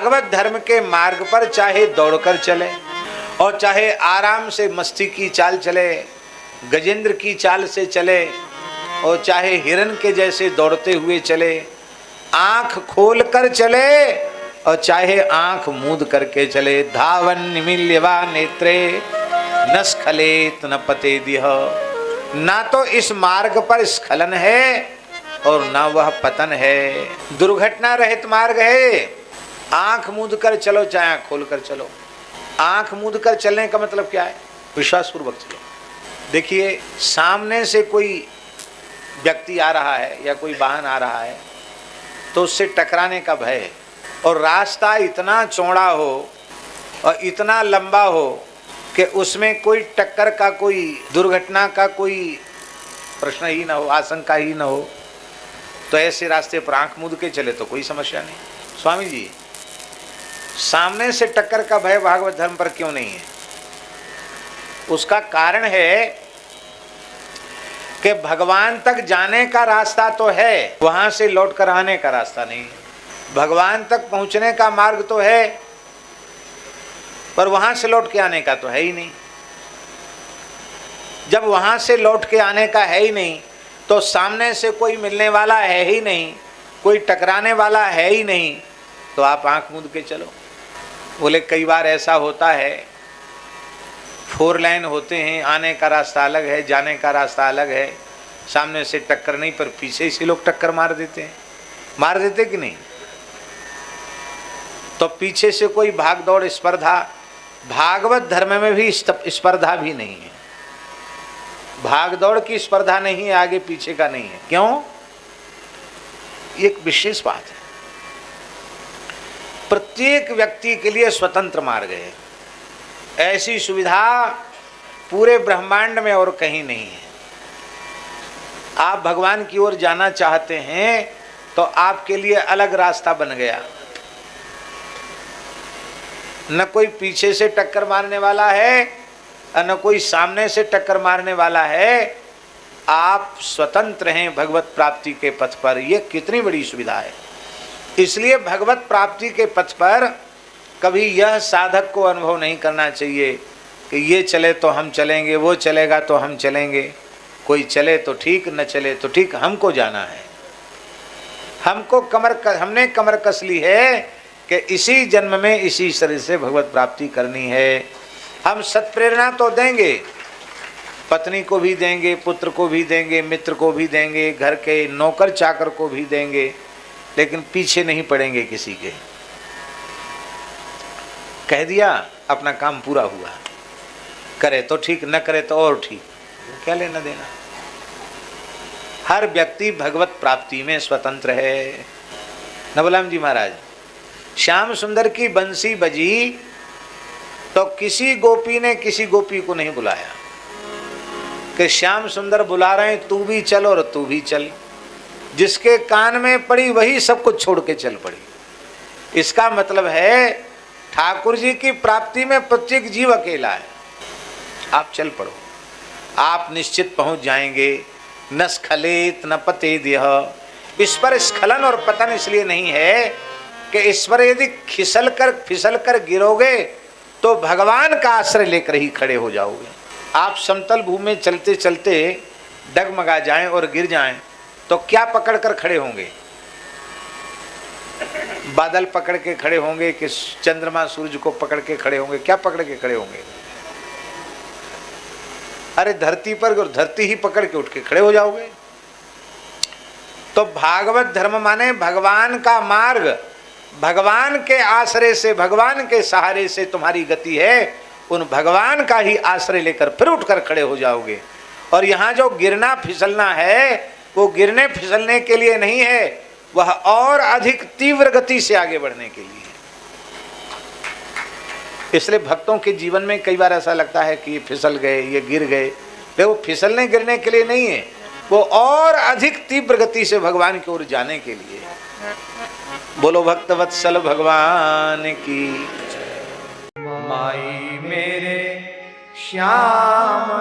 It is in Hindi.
भागवत धर्म के मार्ग पर चाहे दौड़कर चले और चाहे आराम से मस्ती की चाल चले, गजेंद्र की चाल से चले और चाहे हिरण के जैसे दौड़ते हुए चले, आंख खोल कर चले और चाहे आंख मूंद करके चले, धावन निमील्यवा नेत्रे न स्खलेत न पतेदिह। ना तो इस मार्ग पर स्खलन है और ना वह पतन है, दुर्घटना रहित मार्ग है। आंख मूंद कर चलो चाहे आंख खोल कर चलो। आंख मूंद कर चलने का मतलब क्या है? विश्वास पूर्वक चलो। देखिए, सामने से कोई व्यक्ति आ रहा है या कोई वाहन आ रहा है तो उससे टकराने का भय है, और रास्ता इतना चौड़ा हो और इतना लंबा हो कि उसमें कोई टक्कर का, कोई दुर्घटना का कोई प्रश्न ही ना हो, आशंका ही ना हो, तो ऐसे रास्ते पर आंख मूंद के चले तो कोई समस्या नहीं। स्वामी जी, सामने से टक्कर का भय भागवत धर्म पर क्यों नहीं है? उसका कारण है कि भगवान तक जाने का रास्ता तो है, वहां से लौट कर आने का रास्ता नहीं है। भगवान तक पहुंचने का मार्ग तो है, पर वहां से लौट के आने का तो है ही नहीं। जब वहां से लौट के आने का है ही नहीं, तो सामने से कोई मिलने वाला है ही नहीं, कोई टकराने वाला है ही नहीं, तो आप आंख मूंद के चलो। बोले कई बार ऐसा होता है, 4 लाइन होते हैं, आने का रास्ता अलग है, जाने का रास्ता अलग है, सामने से टक्कर नहीं पर पीछे से लोग टक्कर मार देते हैं। मार देते कि नहीं? तो पीछे से कोई भाग दौड़ स्पर्धा, भागवत धर्म में भी स्पर्धा भी नहीं है। भाग दौड़ की स्पर्धा नहीं है, आगे पीछे का नहीं है। क्यों? एक विशेष बात है, प्रत्येक व्यक्ति के लिए स्वतंत्र मार्ग है। ऐसी सुविधा पूरे ब्रह्मांड में और कहीं नहीं है। आप भगवान की ओर जाना चाहते हैं तो आपके लिए अलग रास्ता बन गया, न कोई पीछे से टक्कर मारने वाला है और न कोई सामने से टक्कर मारने वाला है। आप स्वतंत्र हैं भगवत प्राप्ति के पथ पर। यह कितनी बड़ी सुविधा है। इसलिए भगवत प्राप्ति के पथ पर कभी यह साधक को अनुभव नहीं करना चाहिए कि ये चले तो हम चलेंगे, वो चलेगा तो हम चलेंगे। कोई चले तो ठीक, न चले तो ठीक, हमको जाना है। हमने कमर कस ली है कि इसी जन्म में इसी शरीर से भगवत प्राप्ति करनी है। हम सत्प्रेरणा तो देंगे, पत्नी को भी देंगे, पुत्र को भी देंगे, मित्र को भी देंगे, घर के नौकर चाकर को भी देंगे, लेकिन पीछे नहीं पड़ेंगे किसी के। कह दिया अपना काम पूरा हुआ, करे तो ठीक, न करे तो और ठीक, क्या लेना देना। हर व्यक्ति भगवत प्राप्ति में स्वतंत्र है। नवलाम जी महाराज, श्याम सुंदर की बंसी बजी तो किसी गोपी ने किसी गोपी को नहीं बुलाया कि श्याम सुंदर बुला रहे हैं, तू भी चल और तू भी चल। जिसके कान में पड़ी वही सब कुछ छोड़ के चल पड़ी। इसका मतलब है ठाकुर जी की प्राप्ति में प्रत्येक जीव अकेला है। आप चल पड़ो, आप निश्चित पहुंच जाएंगे। न स्खलेत न पतेदिह। इस पर स्खलन और पतन इसलिए नहीं है कि इस पर यदि फिसल कर गिरोगे तो भगवान का आश्रय लेकर ही खड़े हो जाओगे। आप समतल भूमि में चलते चलते डगमगा जाएं और गिर जाएं तो क्या पकड़ कर खड़े होंगे? बादल पकड़ के खड़े होंगे कि चंद्रमा सूरज को पकड़ के खड़े होंगे? क्या पकड़ के खड़े होंगे? अरे धरती पर, और धरती ही पकड़ के उठ के खड़े हो जाओगे। तो भागवत धर्म माने भगवान का मार्ग, भगवान के आश्रय से, भगवान के सहारे से तुम्हारी गति है। उन भगवान का ही आश्रय लेकर फिर उठकर खड़े हो जाओगे। और यहाँ जो गिरना फिसलना है वो गिरने फिसलने के लिए नहीं है, वह और अधिक तीव्र गति से आगे बढ़ने के लिए। इसलिए भक्तों के जीवन में कई बार ऐसा लगता है कि ये फिसल गए, ये गिर गए। वो फिसलने गिरने के लिए नहीं है, वो और अधिक तीव्र गति से भगवान की ओर जाने के लिए। बोलो भक्त वत्सल भगवान की। माई मेरे श्याम